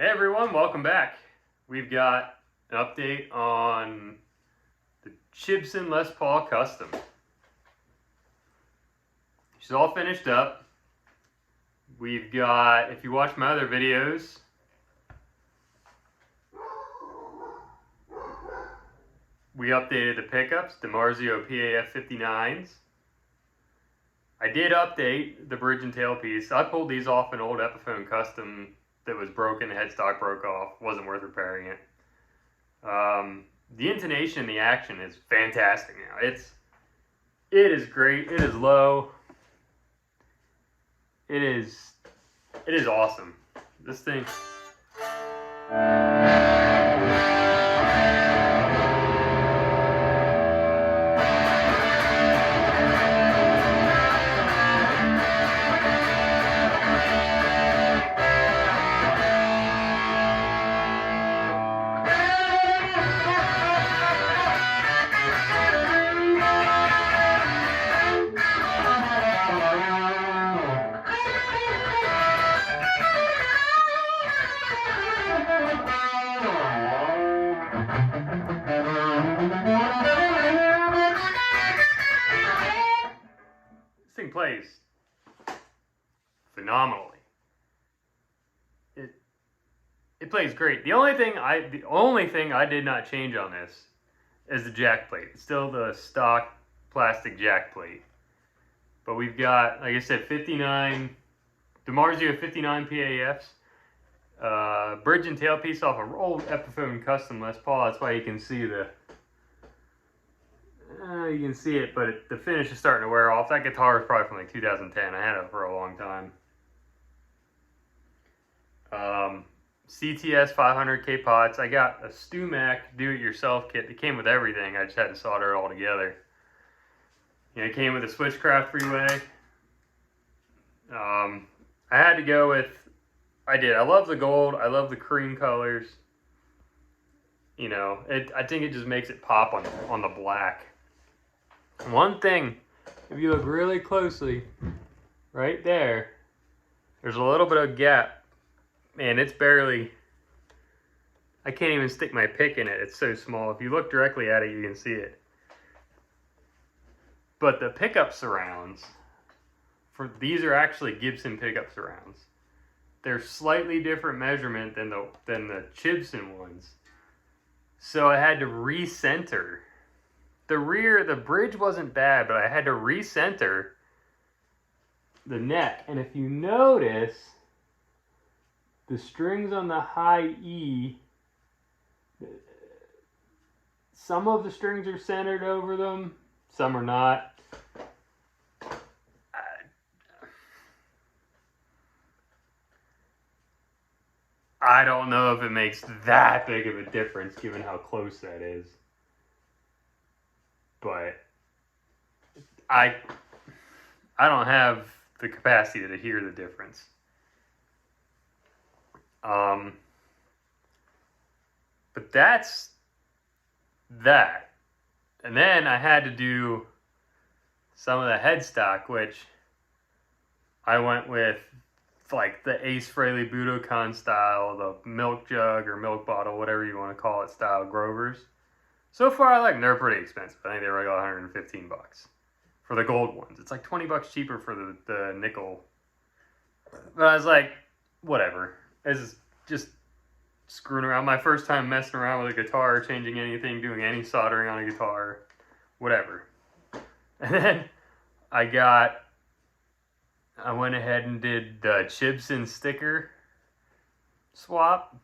Hey everyone, welcome back. We've got an update on the Chibson Les Paul Custom. She's all finished up. We've got, if you watch my other videos, we updated the pickups, DiMarzio PAF 59s. I did update the bridge and tailpiece. I pulled these off an old Epiphone Custom that was broken, the headstock broke off, wasn't worth repairing it. The intonation, the action is fantastic now. It is great. It is low. It is awesome. This thing. This thing plays phenomenally. It plays great. The only thing I did not change on this is the jack plate. It's still the stock plastic jack plate. But we've got, like I said, 59 DiMarzio 59 PAFs. Bridge and tailpiece off an old Epiphone Custom Les Paul. That's why you can see it, but the finish is starting to wear off. That guitar is probably from like 2010. I had it for a long time. CTS 500K pots. I got a StewMac do-it-yourself kit. It came with everything. I just had to solder it all together. It came with a Switchcraft three-way. I had to go with. I love the gold. I love the cream colors. I think it just makes it pop on the black. One thing, if you look really closely, right there, there's a little bit of gap. Man, it's barely, I can't even stick my pick in it. It's so small. If you look directly at it, you can see it. But the pickup surrounds, these are actually Gibson pickup surrounds. They're slightly different measurement than the Chibson ones. So I had to recenter. The bridge wasn't bad, but I had to recenter the neck. And if you notice, the strings on the high E, some of the strings are centered over them, some are not. I don't know if it makes that big of a difference given how close that is. But I don't have the capacity to hear the difference. But that's that. And then I had to do some of the headstock, which I went with like the Ace Frehley Budokan style, the milk jug or milk bottle, whatever you want to call it, style Grovers. So far, I like them. They're pretty expensive. I think they were like 115 bucks for the gold ones. It's like 20 bucks cheaper for the nickel. But I was like, whatever. This is just screwing around. My first time messing around with a guitar, changing anything, doing any soldering on a guitar, whatever. And then I went ahead and did the Chibson sticker swap.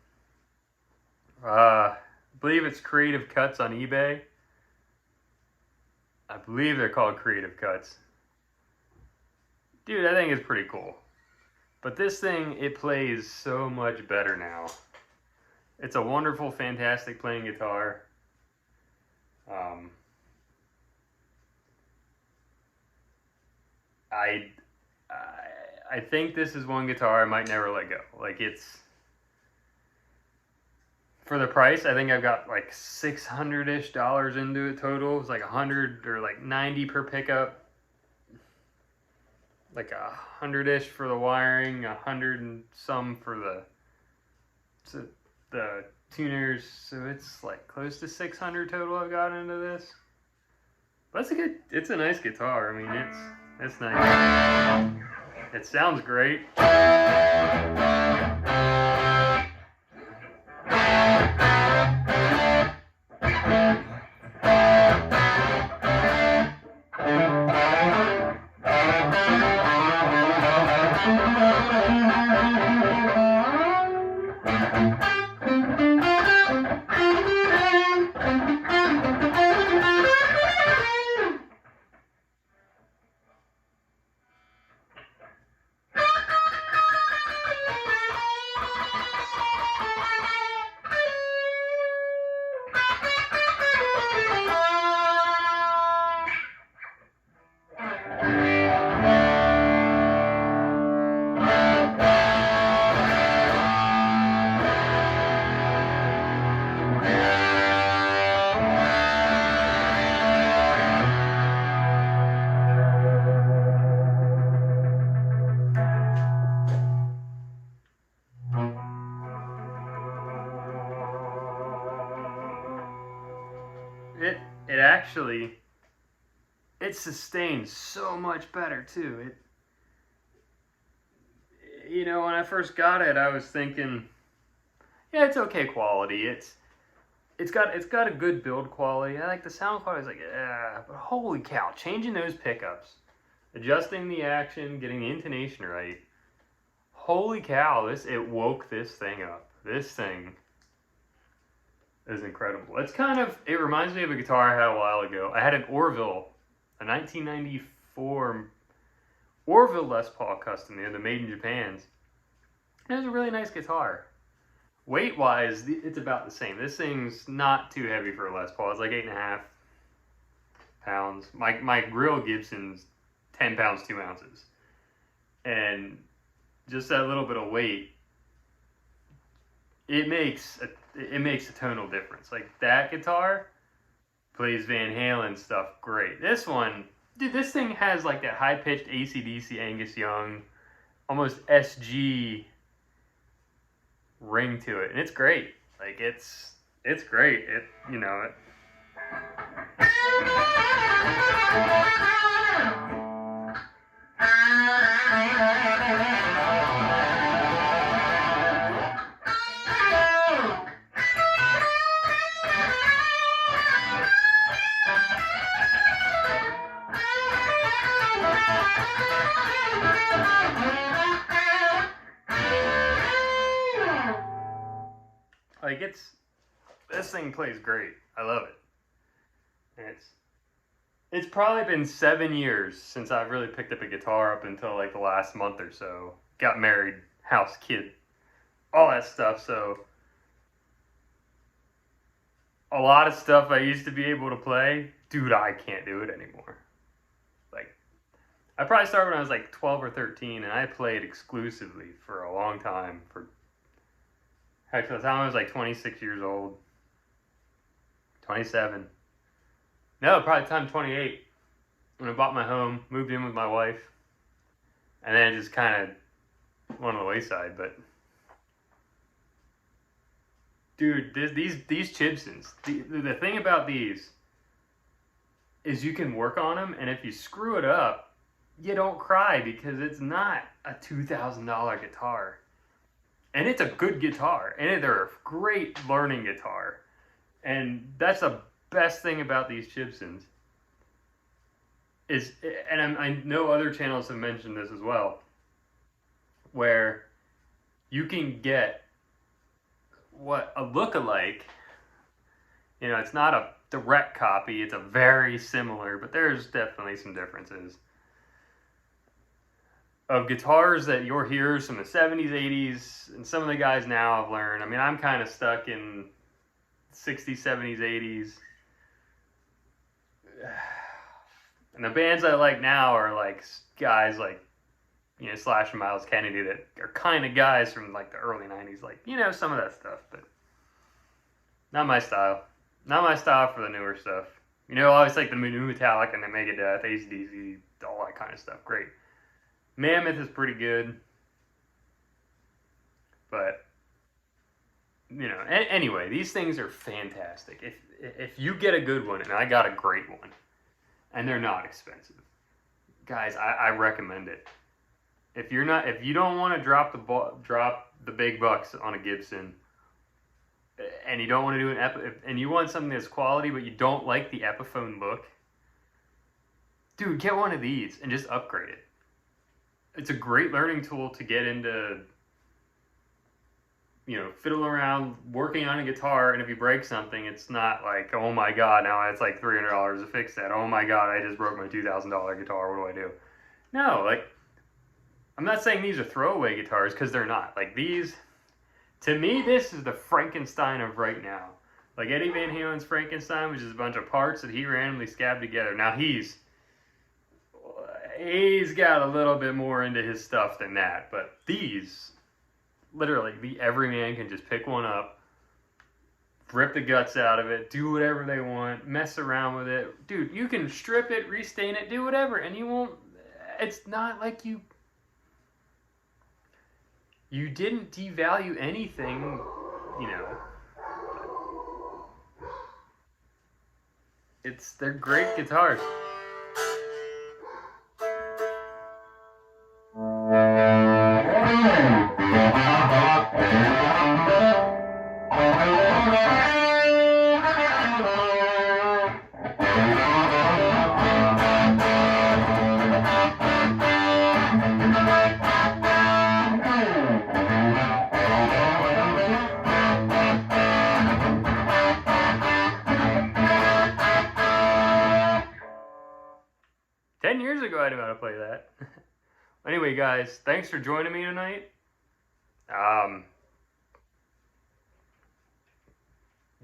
I believe it's Creative Cuts on eBay. I believe they're called Creative Cuts. Dude, I think it's pretty cool. But this thing, it plays so much better now. It's a wonderful, fantastic playing guitar. I think this is one guitar I might never let go. Like, it's, for the price, I think I've got like $600-ish into it total. It's like 100 or like 90 per pickup. Like 100-ish for the wiring, 100 and some for the So the tuners, so it's like close to 600 total I've got into this. But it's a nice guitar. I mean, it's nice. It sounds great. It actually it sustains so much better too. When I first got it, I was thinking, yeah, it's okay quality. It's got a good build quality. I like the sound quality. I was like, yeah, but holy cow, changing those pickups, adjusting the action, getting the intonation right. Holy cow, it woke this thing up. This thing is incredible. It reminds me of a guitar I had a while ago. I had an Orville, a 1994 Orville Les Paul Custom, the made in Japan's. It was a really nice guitar. Weight wise, it's about the same. This thing's not too heavy for a Les Paul. It's like 8.5 pounds. My grill Gibson's 10 pounds 2 ounces, and just that little bit of weight, it makes a tonal difference. Like that guitar plays Van Halen stuff great. This one, dude, this thing has like that high pitched AC/DC Angus Young, almost SG ring to it, and it's great. Like it's great. It. Like this thing plays great. I love it. And it's probably been 7 years since I've really picked up a guitar up until like the last month or so. Got married, house, kid, all that stuff. So a lot of stuff I used to be able to play, dude, I can't do it anymore. Like I probably started when I was like 12 or 13, and I played exclusively for a long time. Heck, by the time I was like 26 years old, 27. No, probably time 28. When I bought my home, moved in with my wife, and then it just kind of went on the wayside. But dude, these Chibsons, the thing about these is you can work on them, and if you screw it up, you don't cry because it's not a $2,000 guitar. And it's a good guitar, and they're a great learning guitar. And that's the best thing about these Chibsons. And I know other channels have mentioned this as well, where you can get what a lookalike. It's not a direct copy. It's a very similar, but there's definitely some differences of guitars that you'll hear from the 70s, 80s, and some of the guys now have learned. I mean, I'm kind of stuck in 60s, 70s, 80s. And the bands I like now are like guys like, Slash and Miles Kennedy that are kind of guys from like the early 90s, like, some of that stuff, but not my style. Not my style for the newer stuff. I always like the new Metallica and the Megadeth, AC/DC, all that kind of stuff. Great. Mammoth is pretty good, but you know, anyway, these things are fantastic. If you get a good one, and I got a great one, and they're not expensive, guys, I recommend it. If you don't want to drop the big bucks on a Gibson, and you don't want to do and you want something that's quality, but you don't like the Epiphone look, dude, get one of these and just upgrade it. It's a great learning tool to get into, you know, fiddle around working on a guitar, and if you break something, it's not like, oh my god, now it's like $300 to fix that. Oh my god, I just broke my $2,000 guitar. What do I do? No, like, I'm not saying these are throwaway guitars, because they're not. Like, these, to me, this is the Frankenstein of right now. Like Eddie Van Halen's Frankenstein, which is a bunch of parts that he randomly scabbed together. Now he's got a little bit more into his stuff than that, but these, literally, the everyman can just pick one up, rip the guts out of it, do whatever they want, mess around with it. Dude, you can strip it, restain it, do whatever, and you won't, it's not like you didn't devalue anything, you know. They're great guitars. Years ago, I knew how to play that. Anyway, guys, thanks for joining me tonight.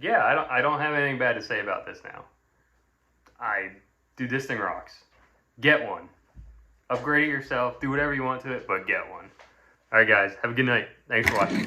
Yeah, I don't have anything bad to say about this now. This thing rocks. Get one. Upgrade it yourself. Do whatever you want to it, but get one. All right, guys, have a good night. Thanks for watching.